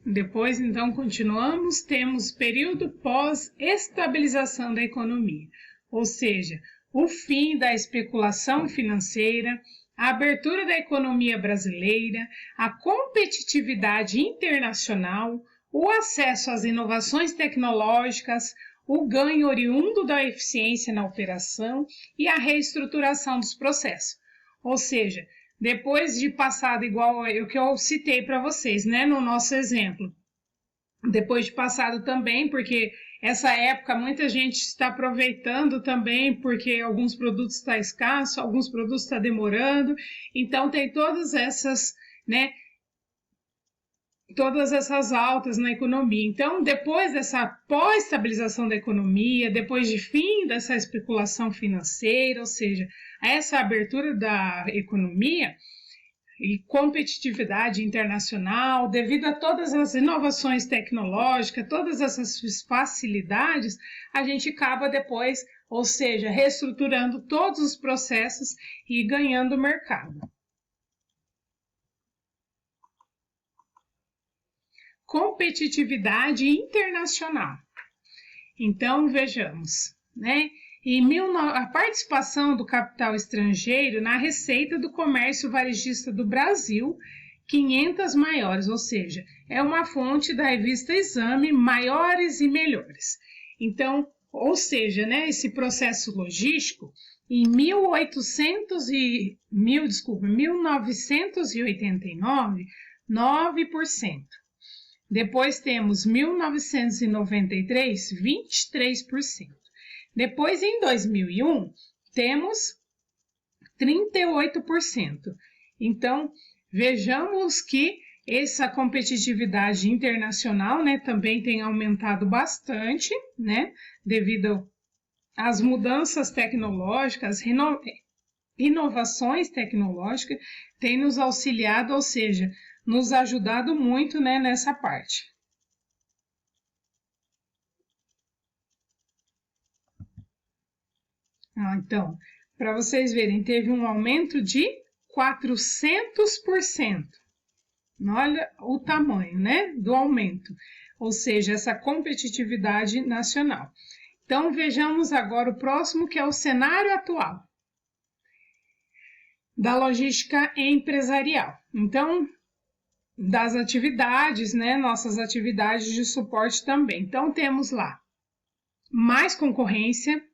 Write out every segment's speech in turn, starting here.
Depois, então, continuamos, temos período pós-estabilização da economia, ou seja, o fim da especulação financeira, a abertura da economia brasileira, a competitividade internacional, o acesso às inovações tecnológicas, o ganho oriundo da eficiência na operação e a reestruturação dos processos. Ou seja, depois de passado igual o que eu citei para vocês, né, no nosso exemplo, depois de passado também, porque essa época muita gente está aproveitando também, porque alguns produtos estão escassos, alguns produtos estão demorando, então tem todas essas, né, todas essas altas na economia. Então, depois dessa pós-estabilização da economia, depois de fim dessa especulação financeira, ou seja, essa abertura da economia e competitividade internacional, devido a todas as inovações tecnológicas, todas essas facilidades, a gente acaba depois, ou seja, reestruturando todos os processos e ganhando mercado. Competitividade internacional. Então, vejamos, né? A participação do capital estrangeiro na receita do comércio varejista do Brasil, 500 maiores, ou seja, é uma fonte da revista Exame, maiores e melhores. Então, ou seja, né, esse processo logístico, em 1989, 9%. Depois temos 1993, 23%. Depois, em 2001, temos 38%. Então, vejamos que essa competitividade internacional, né, também tem aumentado bastante, né, devido às mudanças tecnológicas, inovações tecnológicas, tem nos auxiliado, ou seja, nos ajudado muito, né, nessa parte. Então, para vocês verem, teve um aumento de 400%. Olha o tamanho, né, do aumento, ou seja, essa competitividade nacional. Então, vejamos agora o próximo, que é o cenário atual da logística empresarial. Então, das atividades, né, nossas atividades de suporte também. Então, temos lá mais concorrência,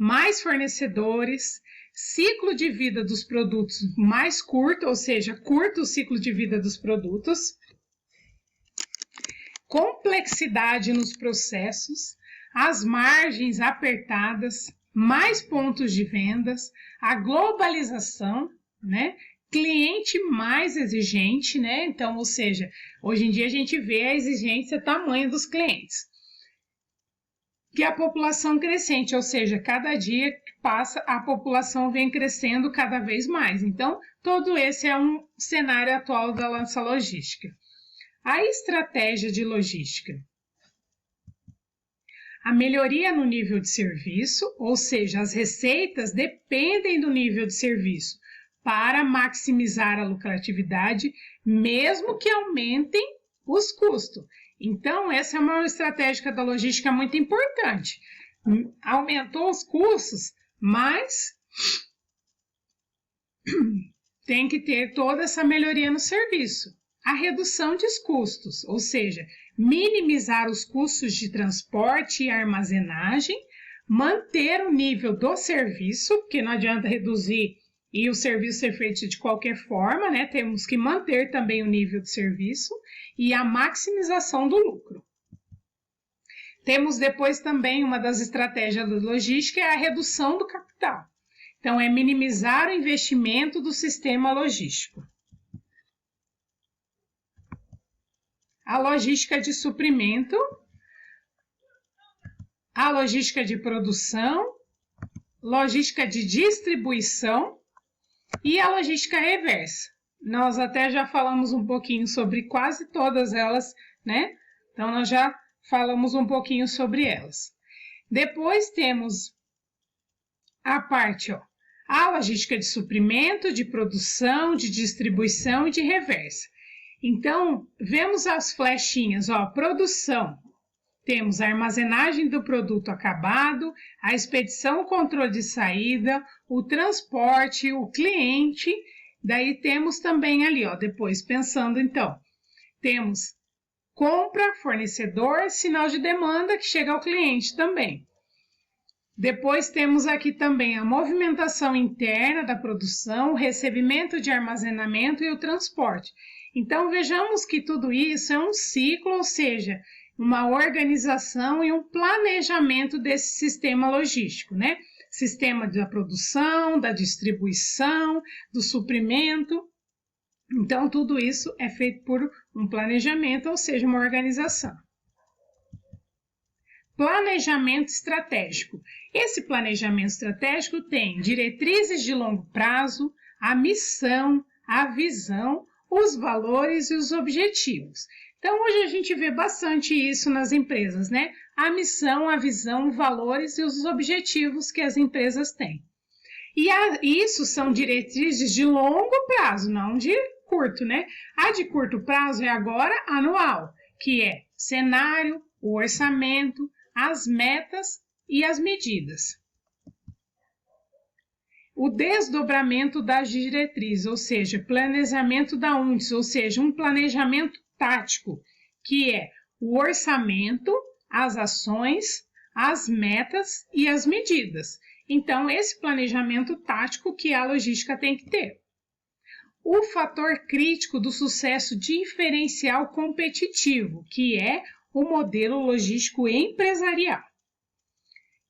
mais fornecedores, ciclo de vida dos produtos mais curto, ou seja, curto o ciclo de vida dos produtos, complexidade nos processos, as margens apertadas, mais pontos de vendas, a globalização, né? Cliente mais exigente, né? Então, ou seja, hoje em dia a gente vê a exigência tamanho dos clientes. Que a população crescente, ou seja, cada dia que passa, a população vem crescendo cada vez mais. Então, todo esse é um cenário atual da nossa logística. A estratégia de logística. A melhoria no nível de serviço, ou seja, as receitas dependem do nível de serviço para maximizar a lucratividade, mesmo que aumentem os custos. Então, essa é uma estratégia da logística muito importante. Aumentou os custos, mas tem que ter toda essa melhoria no serviço. A redução dos custos, ou seja, minimizar os custos de transporte e armazenagem, manter o nível do serviço, porque não adianta reduzir e o serviço ser feito de qualquer forma, né? Temos que manter também o nível de serviço e a maximização do lucro. Temos depois também uma das estratégias da logística, é a redução do capital. Então, é minimizar o investimento do sistema logístico. A logística de suprimento, a logística de produção, logística de distribuição e a logística reversa. Nós até já falamos um pouquinho sobre quase todas elas, né? Então, nós já falamos um pouquinho sobre elas. Depois temos a parte, a logística de suprimento, de produção, de distribuição e de reversa. Então, vemos as flechinhas, ó, produção. Temos a armazenagem do produto acabado, a expedição, o controle de saída, o transporte, o cliente. Daí temos também ali, ó, depois pensando então, temos compra, fornecedor, sinal de demanda que chega ao cliente também. Depois temos aqui também a movimentação interna da produção, o recebimento de armazenamento e o transporte. Então vejamos que tudo isso é um ciclo, ou seja, uma organização e um planejamento desse sistema logístico, né? Sistema da produção, da distribuição, do suprimento. Então, tudo isso é feito por um planejamento, ou seja, uma organização. Planejamento estratégico. Esse planejamento estratégico tem diretrizes de longo prazo, a missão, a visão, os valores e os objetivos. Então, hoje a gente vê bastante isso nas empresas, né? A missão, a visão, valores e os objetivos que as empresas têm. E isso são diretrizes de longo prazo, não de curto, né? A de curto prazo é agora anual, que é cenário, o orçamento, as metas e as medidas. O desdobramento das diretrizes, ou seja, planejamento da UNTS, ou seja, um planejamento tático, que é o orçamento, as ações, as metas e as medidas. Então, esse planejamento tático que a logística tem que ter. O fator crítico do sucesso diferencial competitivo, que é o modelo logístico empresarial.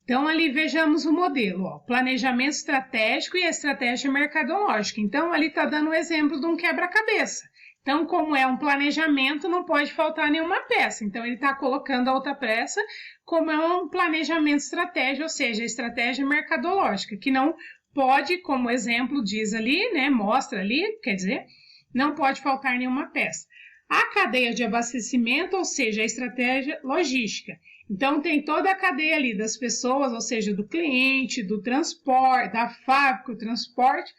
Então, ali vejamos o modelo, ó, planejamento estratégico e estratégia mercadológica. Então, ali está dando o exemplo de um quebra-cabeça. Então, como é um planejamento, não pode faltar nenhuma peça. Então, ele está colocando a outra peça como é um planejamento estratégico, ou seja, estratégia mercadológica, que não pode, como exemplo diz ali, né, mostra ali, quer dizer, não pode faltar nenhuma peça. A cadeia de abastecimento, ou seja, a estratégia logística. Então, tem toda a cadeia ali das pessoas, ou seja, do cliente, do transporte, da fábrica, o transporte.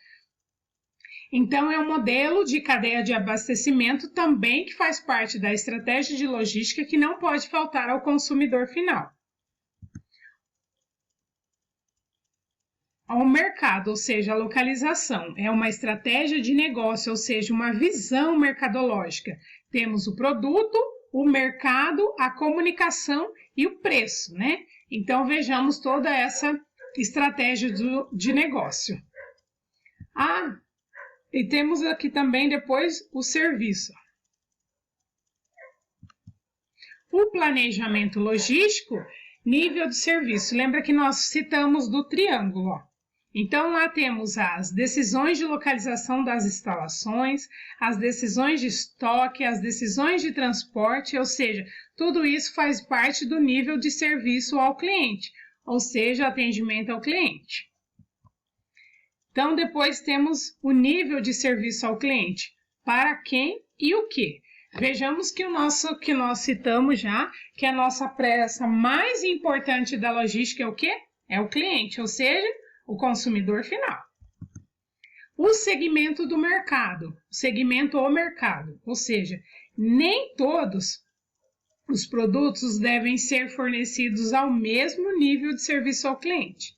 Então, é um modelo de cadeia de abastecimento também que faz parte da estratégia de logística que não pode faltar ao consumidor final. Ao mercado, ou seja, a localização, é uma estratégia de negócio, ou seja, uma visão mercadológica. Temos o produto, o mercado, a comunicação e o preço, né? Então, vejamos toda essa estratégia de negócio. E temos aqui também depois o serviço. O planejamento logístico, nível de serviço. Lembra que nós citamos do triângulo, ó. Então, lá temos as decisões de localização das instalações, as decisões de estoque, as decisões de transporte, ou seja, tudo isso faz parte do nível de serviço ao cliente, ou seja, atendimento ao cliente. Então, depois temos o nível de serviço ao cliente, para quem e o que. Vejamos que que nós citamos já, que a nossa peça mais importante da logística é o quê? É o cliente, ou seja, o consumidor final. O segmento do mercado, segmento ao mercado, ou seja, nem todos os produtos devem ser fornecidos ao mesmo nível de serviço ao cliente.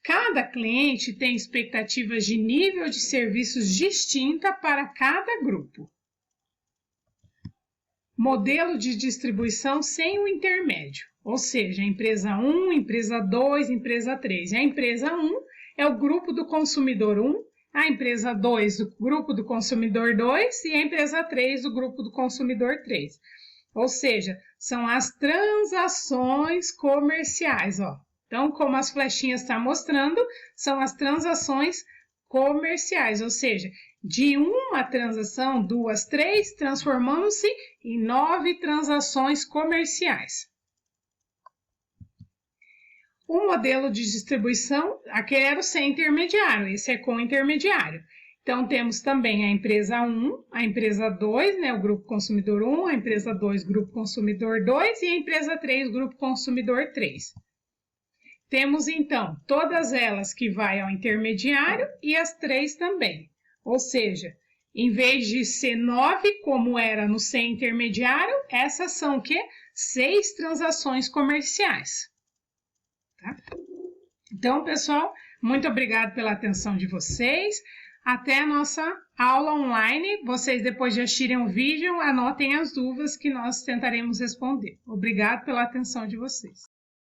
Cada cliente tem expectativas de nível de serviços distinta para cada grupo. Modelo de distribuição sem o intermédio, ou seja, empresa 1, empresa 2, empresa 3. A empresa 1 é o grupo do consumidor 1, a empresa 2 o grupo do consumidor 2 e a empresa 3 o grupo do consumidor 3. Ou seja, são as transações comerciais, ó. Então, como as flechinhas estão mostrando, são as transações comerciais, ou seja, de uma transação, 2, 3, transformamos-se em 9 transações comerciais. O modelo de distribuição, aquele era o sem intermediário, esse é com intermediário. Então, temos também a empresa 1, a empresa 2, né, o grupo consumidor 1, a empresa 2, grupo consumidor 2 e a empresa 3, grupo consumidor 3. Temos, então, todas elas que vai ao intermediário e as 3 também. Ou seja, Em vez de ser 9, como era no C intermediário, essas são o quê? 6 transações comerciais. Tá? Então, pessoal, muito obrigado pela atenção de vocês. Até a nossa aula online. Vocês, depois de assistirem o vídeo, anotem as dúvidas que nós tentaremos responder. Obrigado pela atenção de vocês.